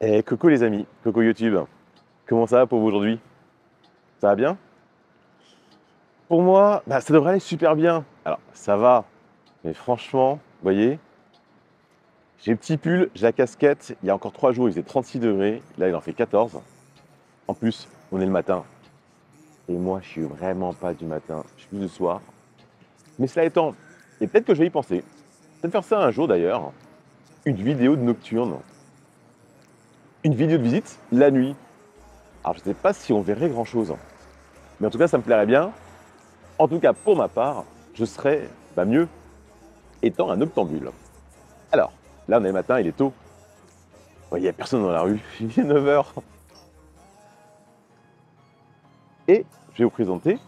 Et coucou les amis, coucou YouTube. Comment ça va pour vous aujourd'hui? Ça va bien? Pour moi, ça devrait aller super bien. Alors, ça va, mais franchement, vous voyez, j'ai le petit pull, j'ai la casquette. Il y a encore 3 jours, il faisait 36 degrés. Là, il en fait 14. En plus, on est le matin. Et moi, je suis vraiment pas du matin. Je suis plus du soir. Mais cela étant, et peut-être que je vais y penser. Peut-être faire ça un jour d'ailleurs. Une vidéo de nocturne. Une vidéo de visite la nuit. Alors, je ne sais pas si on verrait grand-chose. Mais en tout cas, ça me plairait bien. En tout cas, pour ma part, je serais mieux étant un octambule. Alors, là, on est le matin, il est tôt. Il n'y a personne dans la rue, il est 9 h. Et je vais vous présenter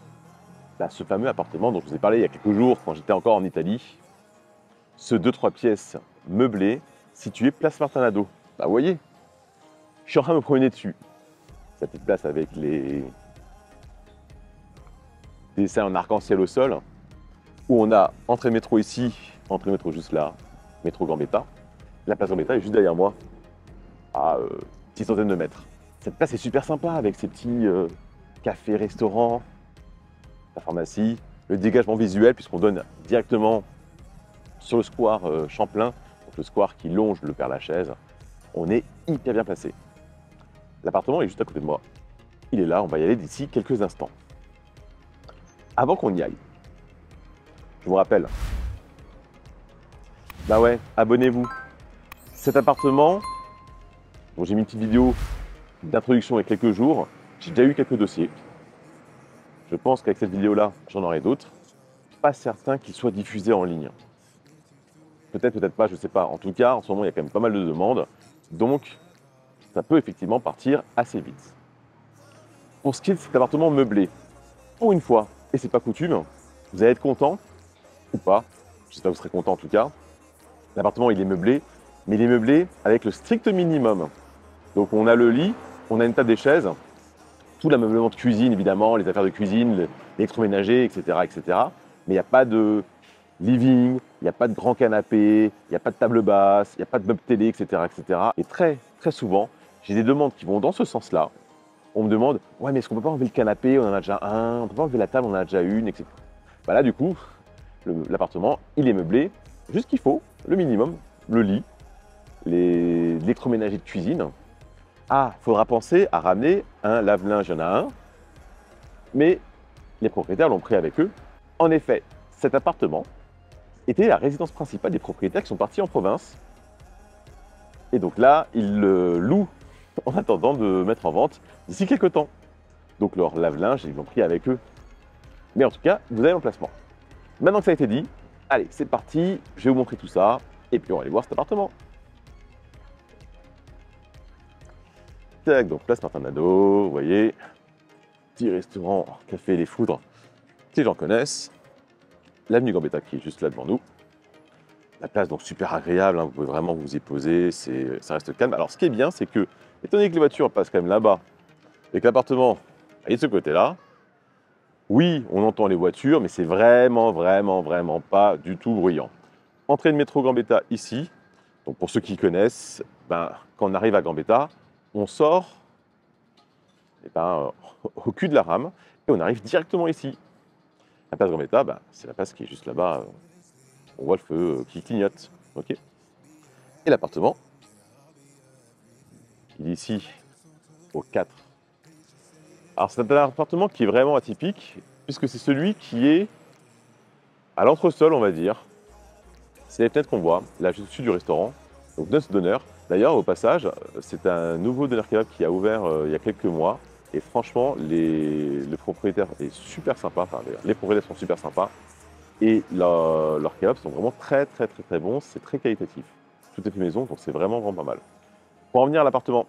ce fameux appartement dont je vous ai parlé il y a quelques jours quand j'étais encore en Italie. Ce 2-3 pièces meublé situé place Martinado. Vous voyez, je suis en train de me promener dessus. Cette petite place avec les dessins en arc-en-ciel au sol, où on a entrée métro ici, entrée métro juste là, métro Gambetta. La place Gambetta est juste derrière moi, à petite centaine de mètres. Cette place est super sympa avec ses petits cafés, restaurants, la pharmacie, le dégagement visuel puisqu'on donne directement sur le square Champlain, donc le square qui longe le Père-Lachaise. On est hyper bien placé. L'appartement est juste à côté de moi. Il est là, on va y aller d'ici quelques instants. Avant qu'on y aille, je vous rappelle, abonnez-vous. Cet appartement, dont j'ai mis une petite vidéo d'introduction il y a quelques jours, j'ai déjà eu quelques dossiers. Je pense qu'avec cette vidéo-là, j'en aurai d'autres. Pas certain qu'ils soient diffusés en ligne. Peut-être, peut-être pas, je ne sais pas. En tout cas, en ce moment, il y a quand même pas mal de demandes. Donc, ça peut effectivement partir assez vite. Pour ce qui est de cet appartement meublé, pour une fois, et c'est pas coutume, vous allez être content ou pas. J'espère que vous serez content en tout cas. L'appartement, il est meublé, mais il est meublé avec le strict minimum. Donc, on a le lit, on a une table des chaises, tout l'ameublement de cuisine, évidemment, les affaires de cuisine, l'électroménager, etc., etc. Mais il n'y a pas de living, il n'y a pas de grand canapé, il n'y a pas de table basse, il n'y a pas de meuble télé, etc., etc. Et très, très souvent, j'ai des demandes qui vont dans ce sens-là. On me demande, ouais, mais est-ce qu'on peut pas enlever le canapé? On en a déjà un. On peut pas enlever la table? On en a déjà une, etc. Là, du coup, l'appartement, il est meublé, juste ce qu'il faut, le minimum, le lit, l'électroménager de cuisine. Ah, faudra penser à ramener un lave-linge, il y en a un, mais les propriétaires l'ont pris avec eux. En effet, cet appartement était la résidence principale des propriétaires qui sont partis en province. Et donc là, ils le louent en attendant de mettre en vente d'ici quelques temps. Donc leur lave-linge, ils l'ont pris avec eux. Mais en tout cas, vous avez l'emplacement. Maintenant que ça a été dit, allez, c'est parti, je vais vous montrer tout ça, et puis on va aller voir cet appartement. Tac, donc place Martinado, vous voyez, petit restaurant, café Les Foudres, si les gens connaissent. L'avenue Gambetta qui est juste là devant nous. La place donc super agréable, vous pouvez vraiment vous y poser, ça reste calme. Alors ce qui est bien, c'est que, étant donné que les voitures passent quand même là-bas, et que l'appartement est de ce côté-là, oui, on entend les voitures, mais c'est vraiment, vraiment, vraiment pas du tout bruyant. Entrée de métro Gambetta ici. Donc pour ceux qui connaissent, quand on arrive à Gambetta, on sort au cul de la rame et on arrive directement ici. La place Gambetta, c'est la place qui est juste là-bas. On voit le feu qui clignote. Ok. Et l'appartement, il est ici, au 4. Alors c'est un appartement qui est vraiment atypique, puisque c'est celui qui est à l'entresol, on va dire. C'est les fenêtres qu'on voit, là juste au-dessus du restaurant. Donc Neuf Donneur. D'ailleurs, au passage, c'est un nouveau Doner Kebab qui a ouvert il y a quelques mois. Et franchement, le propriétaire est super sympa. Enfin, les propriétaires sont super sympas. Et leurs kebabs sont vraiment très, très, très, très bons. C'est très qualitatif. Tout est fait maison, donc c'est vraiment, vraiment pas mal. Pour en venir à l'appartement,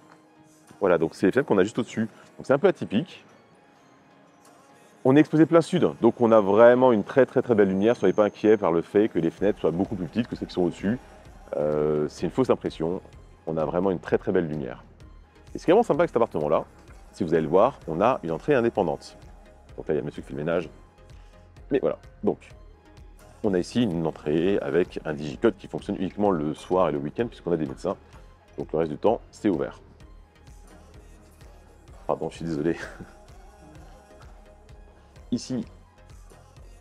voilà, donc c'est les fenêtres qu'on a juste au-dessus. Donc c'est un peu atypique. On est exposé plein sud, donc on a vraiment une très, très, très belle lumière. Soyez pas inquiets par le fait que les fenêtres soient beaucoup plus petites que celles qui sont au-dessus. C'est une fausse impression. On a vraiment une très, très belle lumière. Et ce qui est vraiment sympa avec cet appartement-là, si vous allez le voir, on a une entrée indépendante. Donc là, il y a le monsieur qui fait le ménage. Mais voilà, donc on a ici une entrée avec un digicode qui fonctionne uniquement le soir et le week-end puisqu'on a des médecins. Donc le reste du temps, c'est ouvert. Pardon, je suis désolé. Ici,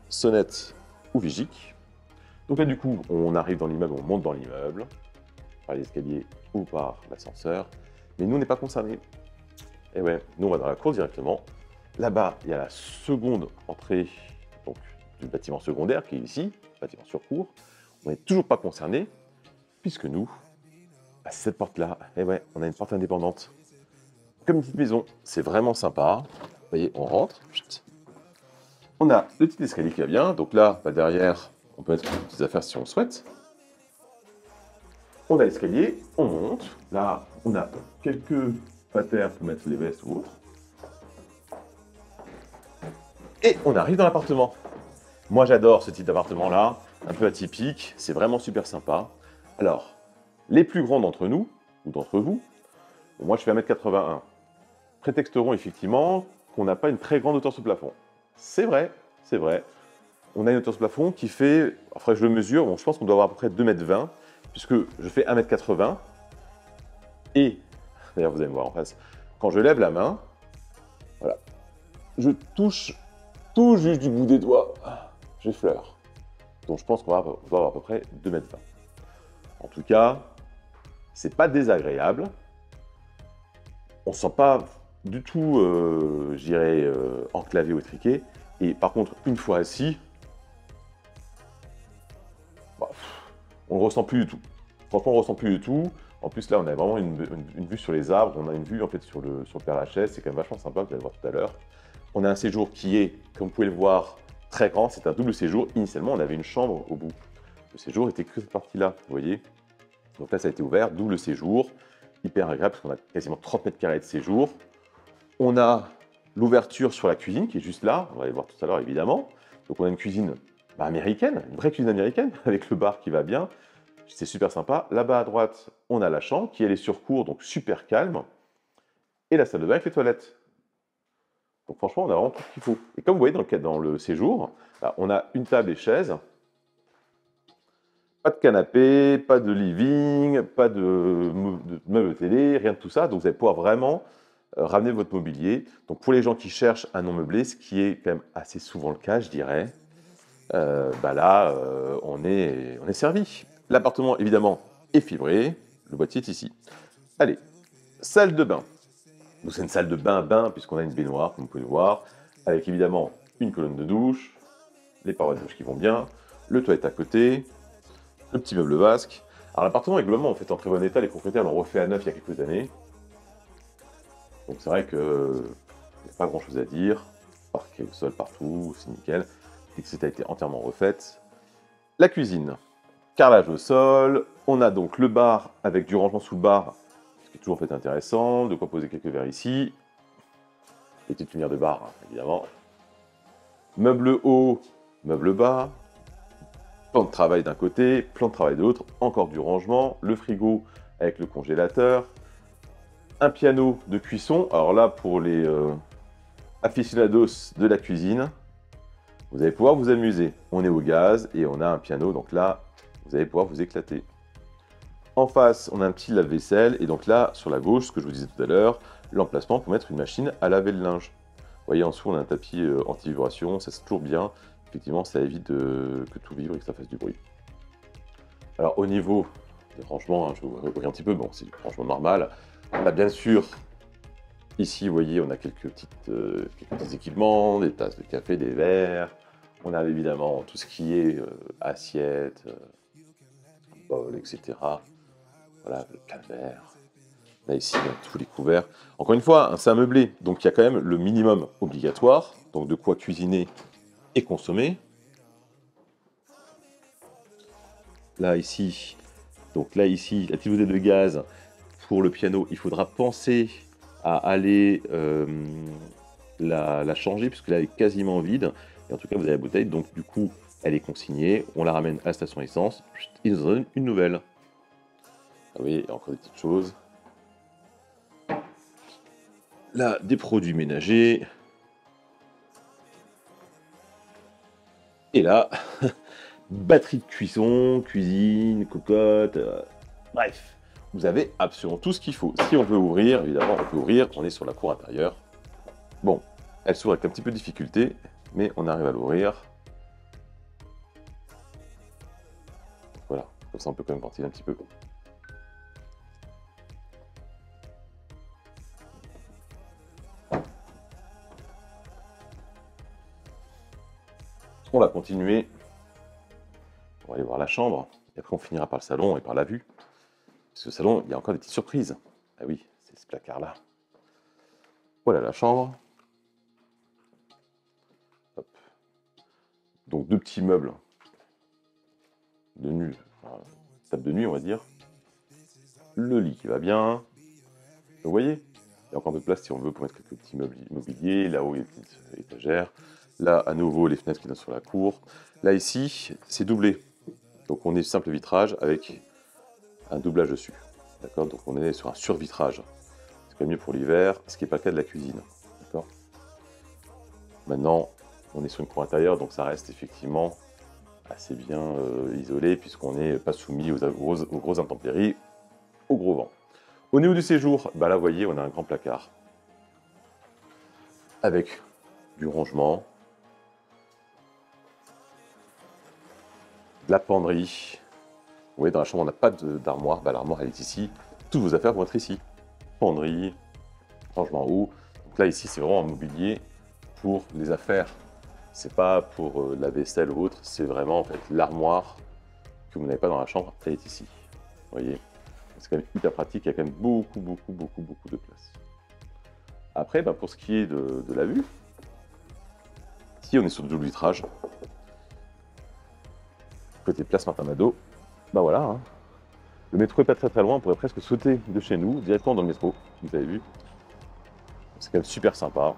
sonnette ou vigique. Donc là, du coup, on arrive dans l'immeuble, on monte dans l'immeuble, par l'escalier ou par l'ascenseur. Mais nous, on n'est pas concernés. Et ouais, nous, on va dans la cour directement. Là-bas, il y a la seconde entrée donc, du bâtiment secondaire qui est ici, bâtiment sur cour. On n'est toujours pas concernés, puisque nous, à cette porte-là, et ouais, on a une porte indépendante. Comme une petite maison, c'est vraiment sympa. Vous voyez, on rentre. Chut. On a le petit escalier qui va bien. Donc là, derrière, on peut mettre des petites affaires si on souhaite. On a l'escalier, on monte. Là, on a quelques patères pour mettre les vestes ou autre. Et on arrive dans l'appartement. Moi, j'adore ce type d'appartement-là, un peu atypique. C'est vraiment super sympa. Alors, les plus grands d'entre nous, ou d'entre vous, moi, je fais 1m81. Prétexteront effectivement qu'on n'a pas une très grande hauteur sous plafond. C'est vrai, c'est vrai. On a une hauteur sous plafond qui fait, enfin je le mesure, bon, je pense qu'on doit avoir à peu près 2,20 m, puisque je fais 1m80. Et, d'ailleurs vous allez me voir en face, quand je lève la main, voilà, je touche tout juste du bout des doigts, j'effleure. Donc je pense qu'on va avoir à peu près 2,20 m. En tout cas, c'est pas désagréable. On ne se sent pas du tout, je dirais, enclavé ou étriqué. Et par contre, une fois assis, bah, on ne le ressent plus du tout. Franchement, on ne le ressent plus du tout. En plus, là, on a vraiment une vue sur les arbres. On a une vue en fait sur le Père-Lachaise. C'est quand même vachement sympa, vous allez le voir tout à l'heure. On a un séjour qui est, comme vous pouvez le voir, très grand. C'est un double séjour. Initialement, on avait une chambre au bout. Le séjour était que cette partie-là, vous voyez. Donc là, ça a été ouvert, double séjour. Hyper agréable parce qu'on a quasiment 30 mètres carrés de séjour. On a l'ouverture sur la cuisine qui est juste là, on va aller voir tout à l'heure évidemment. Donc on a une cuisine américaine, une vraie cuisine américaine avec le bar qui va bien. C'est super sympa. Là-bas à droite, on a la chambre qui elle est sur cour, donc super calme. Et la salle de bain avec les toilettes. Donc franchement, on a vraiment tout ce qu'il faut. Et comme vous voyez dans le séjour, là, on a une table et chaise. Pas de canapé, pas de living, pas de meuble télé, rien de tout ça. Donc vous allez pouvoir vraiment ramener votre mobilier. Donc pour les gens qui cherchent un non meublé, ce qui est quand même assez souvent le cas, je dirais, là, on est servi. L'appartement, évidemment, est fibré. Le boîtier est ici. Allez, salle de bain. Donc c'est une salle de bain, puisqu'on a une baignoire, comme vous pouvez le voir, avec évidemment une colonne de douche, les parois de douche qui vont bien, le toilette à côté, le petit meuble vasque. Alors l'appartement est globalement en fait en très bon état, les propriétaires l'ont refait à neuf il y a quelques années. Donc c'est vrai qu'il n'y a pas grand chose à dire. Parquet au sol partout, c'est nickel. L'électricité a été entièrement refaite. La cuisine, carrelage au sol. On a donc le bar avec du rangement sous le bar, ce qui est toujours fait intéressant. De quoi poser quelques verres ici. Les petites lumières de bar, évidemment. Meuble haut, meuble bas. Plan de travail d'un côté, plan de travail de l'autre, encore du rangement, le frigo avec le congélateur, un piano de cuisson. Alors là, pour les aficionados de la cuisine, vous allez pouvoir vous amuser. On est au gaz et on a un piano, donc là, vous allez pouvoir vous éclater. En face, on a un petit lave-vaisselle, et donc là, sur la gauche, ce que je vous disais tout à l'heure, l'emplacement pour mettre une machine à laver le linge. Vous voyez, en dessous, on a un tapis anti-vibration, ça c'est toujours bien. Effectivement, ça évite que tout vibre et que ça fasse du bruit. Alors, au niveau des rangements, je vous regarde un petit peu, bon, c'est du rangement normal. On a bien sûr, ici, vous voyez, on a quelques petits équipements, des tasses de café, des verres. On a évidemment tout ce qui est assiettes, bol, etc. Voilà, le calvaire. Là, ici, on a tous les couverts. Encore une fois, c'est un meublé, donc il y a quand même le minimum obligatoire, donc de quoi cuisiner et consommer. Là, ici, la petite bouteille de gaz pour le piano, il faudra penser à aller la changer, puisque là, elle est quasiment vide. Et en tout cas, vous avez la bouteille, donc du coup, elle est consignée. On la ramène à la station essence. Ils nous en donnent une nouvelle. Ah oui, il y a encore des petites choses. Là, des produits ménagers. Et là, batterie de cuisson, cuisine, cocotte, bref. Vous avez absolument tout ce qu'il faut. Si on veut ouvrir, évidemment, on peut ouvrir. On est sur la cour intérieure. Bon, elle s'ouvre avec un petit peu de difficulté, mais on arrive à l'ouvrir. Voilà, comme ça on peut quand même ventiler un petit peu. On va continuer. On va aller voir la chambre. Et après, on finira par le salon et par la vue. Parce que le salon, il y a encore des petites surprises. Ah oui, c'est ce placard-là. Voilà la chambre. Hop. Donc, deux petits meubles de nuit. Enfin, table de nuit, on va dire. Le lit qui va bien. Vous voyez, il y a encore de place si on veut pour mettre quelques petits meubles immobiliers. Là-haut, il y a des petites étagères. Là, à nouveau, les fenêtres qui donnent sur la cour. Là, ici, c'est doublé. Donc, on est simple vitrage avec un doublage dessus. D'accord? Donc, on est sur un survitrage. C'est quand même mieux pour l'hiver, ce qui n'est pas le cas de la cuisine. D'accord? Maintenant, on est sur une cour intérieure, donc ça reste effectivement assez bien isolé, puisqu'on n'est pas soumis aux grosses intempéries, au gros vent. Au niveau du séjour, bah là, vous voyez, on a un grand placard avec du rangement, de la penderie. Vous voyez, dans la chambre, on n'a pas d'armoire. Bah, l'armoire, elle est ici. Toutes vos affaires vont être ici. Penderie, rangement haut. Donc là, ici, c'est vraiment un mobilier pour les affaires. C'est pas pour la vaisselle ou autre. C'est vraiment, en fait, l'armoire que vous n'avez pas dans la chambre, elle est ici. Vous voyez, c'est quand même hyper pratique. Il y a quand même beaucoup de place. Après, bah, pour ce qui est de la vue, ici, on est sur le double vitrage. Côté place Martin Mado, bah voilà, hein. Le métro est pas très loin, on pourrait presque sauter de chez nous, directement dans le métro, vous avez vu. C'est quand même super sympa.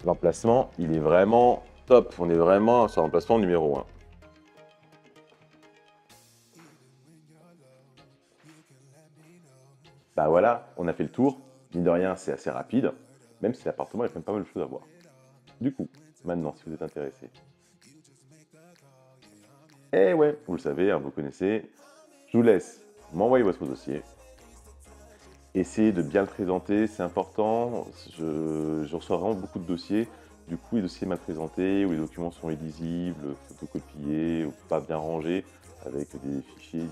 L'emplacement, il est vraiment top, on est vraiment sur l'emplacement numéro 1. Bah voilà, on a fait le tour, mine de rien c'est assez rapide, même si l'appartement il y a quand même pas mal de choses à voir. Du coup, maintenant si vous êtes intéressé, eh ouais, vous le savez, hein, vous connaissez. Je vous laisse m'envoyer votre dossier. Essayez de bien le présenter, c'est important. Je reçois vraiment beaucoup de dossiers. Du coup, les dossiers mal présentés, où les documents sont illisibles, photocopiés, ou pas bien rangés, avec des fichiers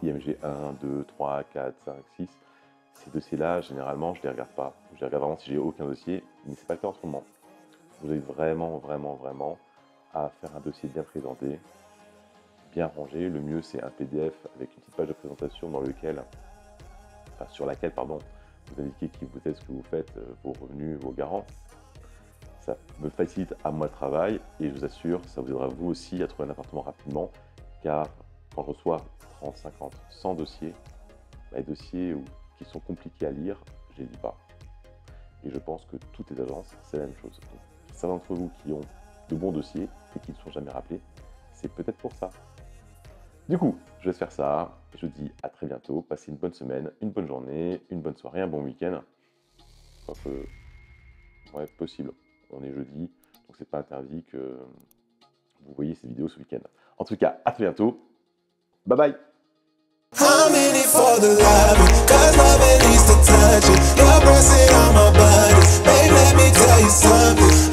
IMG 1, 2, 3, 4, 5, 6. Ces dossiers-là, généralement, je ne les regarde pas. Je les regarde vraiment si j'ai aucun dossier, mais ce n'est pas le cas en ce moment. Vous avez vraiment à faire un dossier bien présenté, bien rangé. Le mieux, c'est un PDF avec une petite page de présentation dans lequel, sur laquelle, pardon, vous indiquez qui vous êtes, ce que vous faites, vos revenus, vos garants. Ça me facilite à moi le travail et je vous assure, ça vous aidera vous aussi à trouver un appartement rapidement, car quand je reçois 30, 50, 100 dossiers, les dossiers qui sont compliqués à lire, je ne les lis pas. Et je pense que toutes les agences, c'est la même chose. Donc, certains d'entre vous qui ont de bons dossiers et qui ne sont jamais rappelés, c'est peut-être pour ça. Du coup, je vais faire ça. Je vous dis à très bientôt. Passez une bonne semaine, une bonne journée, une bonne soirée, un bon week-end. Ouais, possible. On est jeudi, donc c'est pas interdit que vous voyez ces vidéos ce week-end. En tout cas, à très bientôt. Bye bye. I'm in it for the love, 'cause love at least a touch it. Your breath on my body, babe, let me tell you something.